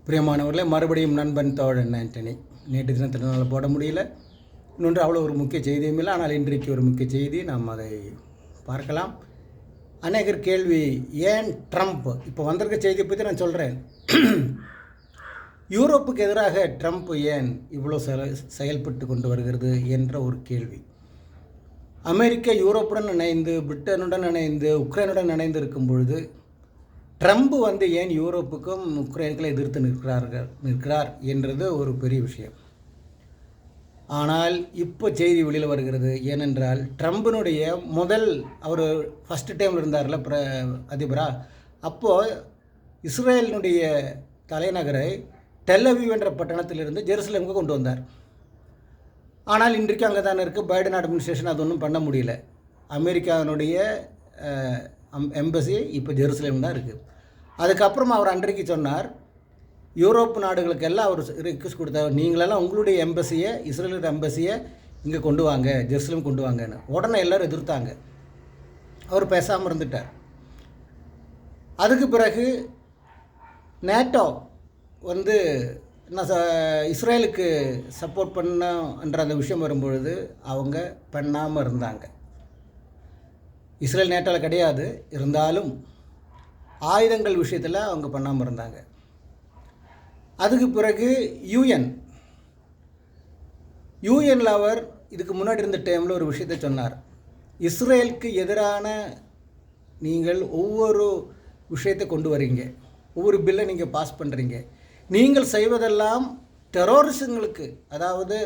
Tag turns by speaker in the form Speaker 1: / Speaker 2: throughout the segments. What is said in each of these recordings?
Speaker 1: பிரியமானவர்களே, மறுபடியும் நண்பன் தோழன் ஆண்டனி. நேற்று தினத்தினால் போட முடியல. இன்னொன்று அவ்வளோ ஒரு முக்கிய செய்தியும் இல்லை. ஆனால் இன்றைக்கு ஒரு முக்கிய செய்தி, நாம் அதை பார்க்கலாம். அநேகர் கேள்வி, ஏன் ட்ரம்ப் இப்போ வந்திருக்க செய்தியை பற்றி நான் சொல்கிறேன். யூரோப்புக்கு எதிராக ட்ரம்ப் ஏன் இவ்வளோ செயல்பட்டு கொண்டு வருகிறது என்ற ஒரு கேள்வி. அமெரிக்கா யூரோப்புடன் இணைந்து, பிரிட்டனுடன் இணைந்து, உக்ரைனுடன் இணைந்து இருக்கும் பொழுது ட்ரம்ப் ஏன் யூரோப்புக்கும் உக்ரைனுக்கும் எதிர்த்து நிற்கிறார் என்றது ஒரு பெரிய விஷயம். ஆனால் இப்போ செய்தி வெளியில் வருகிறது. ஏனென்றால் ட்ரம்பினுடைய அவர் ஃபஸ்ட்டு டைமில் இருந்தார்ல அதிபராக, அப்போது இஸ்ரேலினுடைய தலைநகரை டெல் அவீவ் என்ற பட்டணத்திலிருந்து ஜெருசலேமுக்கு கொண்டு வந்தார். ஆனால் இன்றைக்கு அங்கே தானே இருக்குது. பைடன் அட்மினிஸ்ட்ரேஷன் அது ஒன்றும் பண்ண முடியல. அமெரிக்காவினுடைய எம்பசி இப்போ ஜெருசலேம் தான் இருக்குது. அதுக்கப்புறம் அவர் அன்றைக்கு சொன்னார், யூரோப்பு நாடுகளுக்கெல்லாம் அவர் ரிக்வெஸ்ட் கொடுத்தார், நீங்களெல்லாம் உங்களுடைய எம்பசியை, இஸ்ரேலோட எம்பசியை இங்கே கொண்டு வாங்க, ஜெருசலேம் கொண்டு வாங்கன்னு. உடனே எல்லோரும் எதிர்த்தாங்க. அவர் பேசாமல் இருந்துட்டார். அதுக்கு பிறகு நேட்டோ இஸ்ரேலுக்கு சப்போர்ட் பண்ணன்ற அந்த விஷயம் வரும்பொழுது அவங்க பண்ணாமல் இருந்தாங்க. இஸ்ரேல் நேட்டோவில் கிடையாது, இருந்தாலும் ஆயுதங்கள் விஷயத்தில் அவங்க பண்ணாமல் இருந்தாங்க. அதுக்கு பிறகு யூஎனில் அவர் இதுக்கு முன்னாடி இருந்த டைமில் ஒரு விஷயத்தை சொன்னார். இஸ்ரேலுக்கு எதிரான நீங்கள் ஒவ்வொரு விஷயத்தை கொண்டு வரீங்க, ஒவ்வொரு பில்லை நீங்கள் பாஸ் பண்ணுறீங்க, நீங்கள் செய்வதெல்லாம் டெரரிஸ்டுங்களுக்கு, அதாவது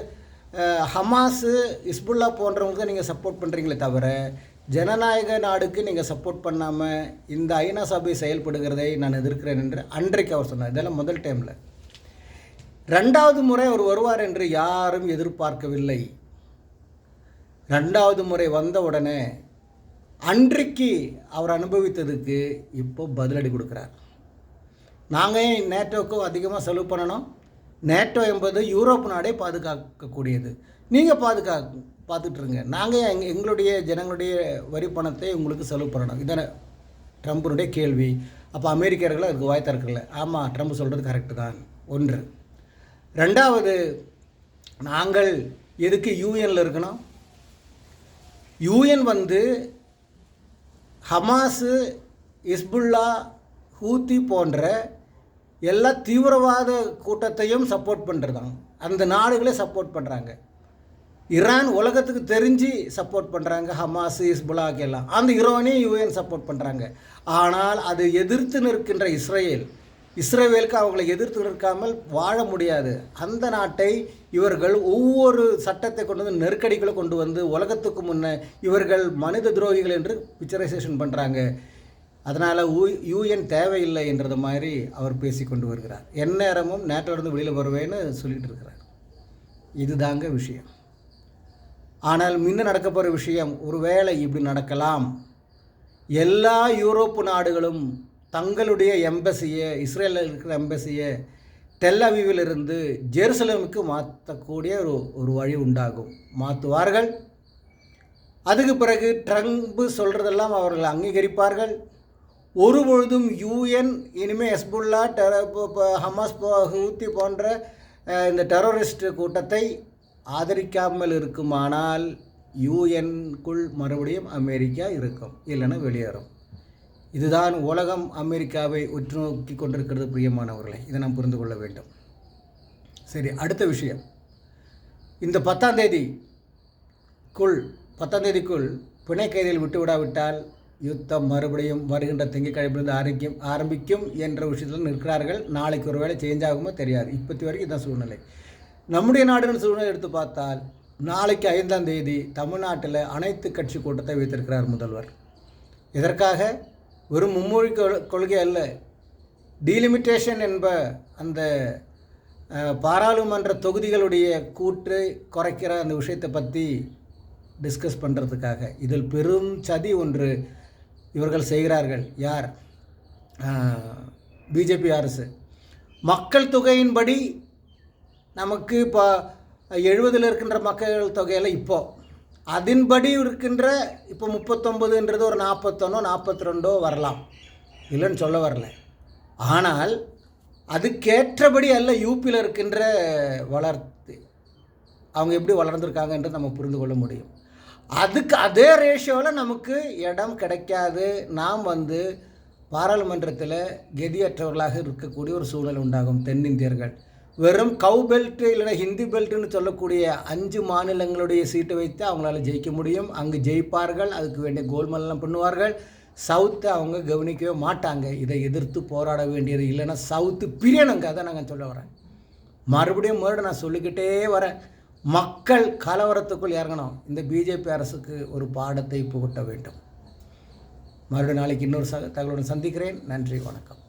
Speaker 1: ஹமாஸு, ஹிஸ்புல்லா போன்றவங்களுக்கு நீங்கள் சப்போர்ட் பண்ணுறீங்களே தவிர ஜனநாயக நாடுக்கு நீங்கள் சப்போர்ட் பண்ணாமல் இந்த ஐநா சபை செயல்படுகிறதை நான் எதிர்க்கிறேன் என்று அன்றைக்கு அவர் சொன்னார். இதெல்லாம் முதல் டைமில். ரெண்டாவது முறை அவர் வருவார் என்று யாரும் எதிர்பார்க்கவில்லை. ரெண்டாவது முறை வந்த உடனே அன்றைக்கு அவர் அனுபவித்ததுக்கு இப்போ பதிலடி கொடுக்குறார். நாங்கள் ஏன் நேட்டோவுக்கும் அதிகமாக செலவு பண்ணணும்? நேட்டோ என்பது யூரோப் நாடே பாதுகாக்கக்கூடியது. நீங்கள் பார்த்துட்ருங்க, நாங்கள் எங்களுடைய ஜனங்களுடைய வரி பணத்தை உங்களுக்கு செலவு பண்ணணும். இதான ட்ரம்பினுடைய கேள்வி. அப்போ அமெரிக்கர்கள் அதுக்கு வாய் திறக்கல. ஆமாம், ட்ரம்ப் சொல்கிறது கரெக்டு தான். ஒன்று. ரெண்டாவது, நாங்கள் எதுக்கு யூஎனில் இருக்கணும்? யூஎன் ஹமாஸு, ஹிஸ்புல்லா, ஹூத்தி போன்ற எல்லா தீவிரவாத கூட்டத்தையும் சப்போர்ட் பண்ணுறதாங்க. அந்த நாடுகளே சப்போர்ட் பண்ணுறாங்க. ஈரான் உலகத்துக்கு தெரிஞ்சு சப்போர்ட் பண்ணுறாங்க, ஹமாஸு, ஹிஸ்புல்லாக்கு எல்லாம். அந்த ஈரானையும் யூஎன் சப்போர்ட் பண்ணுறாங்க. ஆனால் அது எதிர்த்து நிற்கின்ற இஸ்ரேலுக்கு அவங்களை எதிர்த்து நிற்காமல் வாழ முடியாது. அந்த நாட்டை இவர்கள் ஒவ்வொரு சட்டத்தை கொண்டு வந்து, நெருக்கடிகளை கொண்டு வந்து உலகத்துக்கு முன்னே இவர்கள் மனித துரோகிகள் என்று பிக்சரைசேஷன் பண்ணுறாங்க. அதனால் யூஎன் தேவையில்லை என்றது மாதிரி அவர் பேசி கொண்டு வருகிறார். எந்நேரமும் நேட்டோலேருந்து வெளியில் வருவேன்னு சொல்லிகிட்டு இருக்கிறார். இதுதாங்க விஷயம். ஆனால் முன்ன நடக்க போகிற விஷயம், ஒருவேளை இப்படி நடக்கலாம், எல்லா யூரோப்பு நாடுகளும் தங்களுடைய எம்பசியை, இஸ்ரேலில் இருக்கிற எம்பசியை டெல் அவீவிலிருந்து ஜெருசலேமுக்கு மாற்றக்கூடிய ஒரு வழி உண்டாகும். மாற்றுவார்கள். அதுக்கு பிறகு ட்ரம்ப் சொல்கிறதெல்லாம் அவர்கள் அங்கீகரிப்பார்கள். ஒருபொழுதும் யூஎன் இனிமேல் ஹிஸ்புல்லா, ஹமாஸ், ஹூத்தி போன்ற இந்த டெரரிஸ்ட் கூட்டத்தை ஆதரிக்காமல் இருக்குமானால் யூஎன்குள் மறுபடியும் அமெரிக்கா இருக்கும், இல்லைன்னா வெளியேறும். இதுதான் உலகம் அமெரிக்காவை உற்று நோக்கி கொண்டிருக்கிறது. பிரியமானவர்களை, இதை நாம் புரிந்து கொள்ள வேண்டும். சரி, அடுத்த விஷயம். இந்த 10ஆம் தேதிக்குள் பிணை கைதியில் விட்டுவிடாவிட்டால் யுத்தம் மறுபடியும் வருகின்ற திங்கட்கிழமையிலிருந்து ஆரம்பிக்கும் என்ற விஷயத்தில் நிற்கிறார்கள். நாளைக்கு ஒரு வேளை சேஞ்ச் ஆகுமோ தெரியாது. இப்போத்தி வரைக்கும் இதுதான் சூழ்நிலை. நம்முடைய நாடுன்னு சூழ்நிலை எடுத்து பார்த்தால், நாளைக்கு 5ஆம் தேதி தமிழ்நாட்டில் அனைத்து கட்சி கூட்டத்தை வைத்திருக்கிறார் முதல்வர். இதற்காக வெறும் மும்மொழி கொள்கை அல்ல, டீலிமிட்டேஷன் என்ப அந்த பாராளுமன்ற தொகுதிகளுடைய கூற்று குறைக்கிற அந்த விஷயத்தை பற்றி டிஸ்கஸ் பண்ணுறதுக்காக. இதில் பெரும் சதி ஒன்று இவர்கள் செய்கிறார்கள். யார்? பிஜேபி அரசு. மக்கள் தொகையின்படி நமக்கு இப்போ 70 இருக்கின்ற மக்கள் தொகையில் இப்போது அதன்படி இருக்கின்ற இப்போ 39ன்றது ஒரு 41 42 வரலாம், இல்லைன்னு சொல்ல வரல. ஆனால் அதுக்கேற்றபடி அல்ல யூபியில் இருக்கின்ற வளர்த்து அவங்க எப்படி வளர்ந்துருக்காங்கன்றது நம்ம புரிந்து கொள்ள முடியும். அதுக்கு அதே ரேஷியோவில் நமக்கு இடம் கிடைக்காது. நாம் பாராளுமன்றத்தில் கெதியற்றவர்களாக இருக்கக்கூடிய ஒரு சூழல் உண்டாகும். தென்னிந்தியர்கள் வெறும் கவு பெல்ட்டு இல்லைன்னா ஹிந்தி பெல்ட்டுன்னு சொல்லக்கூடிய 5 மாநிலங்களுடைய சீட்டை வைத்து அவங்களால ஜெயிக்க முடியும். அங்கு ஜெயிப்பார்கள், அதுக்கு வேண்டிய கோல்மால்லாம் பண்ணுவார்கள். சவுத்தை அவங்க கவனிக்கவே மாட்டாங்க. இதை எதிர்த்து போராட வேண்டியது இல்லைன்னா சவுத்து பிரியணுங்க. அதை நாங்கள் சொல்ல வரேன். மறுபடியும் நான் சொல்லிக்கிட்டே வரேன். மக்கள் கலவரத்துக்குள் இறங்கணும். இந்த பிஜேபி அரசுக்கு ஒரு பாடத்தை புகட்ட வேண்டும். மறுபடியும் நாளைக்கு இன்னொரு தகவலுடன் சந்திக்கிறேன். நன்றி, வணக்கம்.